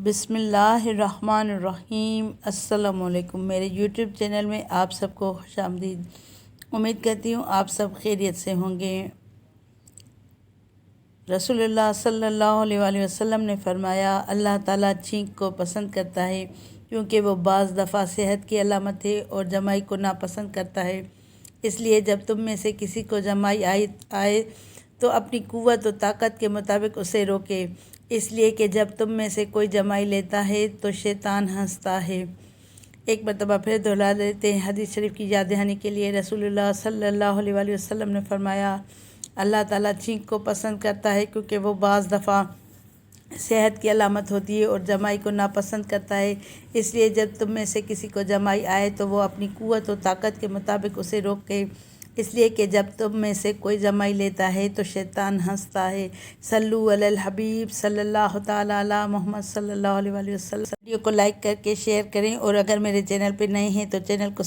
بسم اللہ الرحمن الرحیم۔ السلام علیکم۔ میرے یوٹیوب چینل میں آپ سب کو خوش آمدید۔ امید کرتی ہوں آپ سب خیریت سے ہوں گے۔ رسول اللہ صلی اللہ علیہ وآلہ وسلم نے فرمایا، اللہ تعالیٰ چھینک کو پسند کرتا ہے کیونکہ وہ بعض دفعہ صحت کی علامت ہے اور جمائی کو ناپسند کرتا ہے۔ اس لیے جب تم میں سے کسی کو جمائی آئے تو اپنی قوت و طاقت کے مطابق اسے روکے، اس لیے کہ جب تم میں سے کوئی جمائی لیتا ہے تو شیطان ہنستا ہے۔ ایک مرتبہ پھر دہرا دیتے ہیں حدیث شریف کی یاد دہانی کے لیے۔ رسول اللہ صلی اللہ علیہ وآلہ وسلم نے فرمایا، اللہ تعالیٰ چھینک کو پسند کرتا ہے کیونکہ وہ بعض دفعہ صحت کی علامت ہوتی ہے اور جمائی کو ناپسند کرتا ہے۔ اس لیے جب تم میں سے کسی کو جمائی آئے تو وہ اپنی قوت و طاقت کے مطابق اسے روکے، اس لیے کہ جب تم میں سے کوئی جمائی لیتا ہے تو شیطان ہنستا ہے۔ صلو علی الحبیب صلی اللہ تعالیٰ علی محمد صلی اللہ علیہ وآلہ وسلم۔ ویڈیو کو لائک کر کے شیئر کریں، اور اگر میرے چینل پہ نئے ہیں تو چینل کو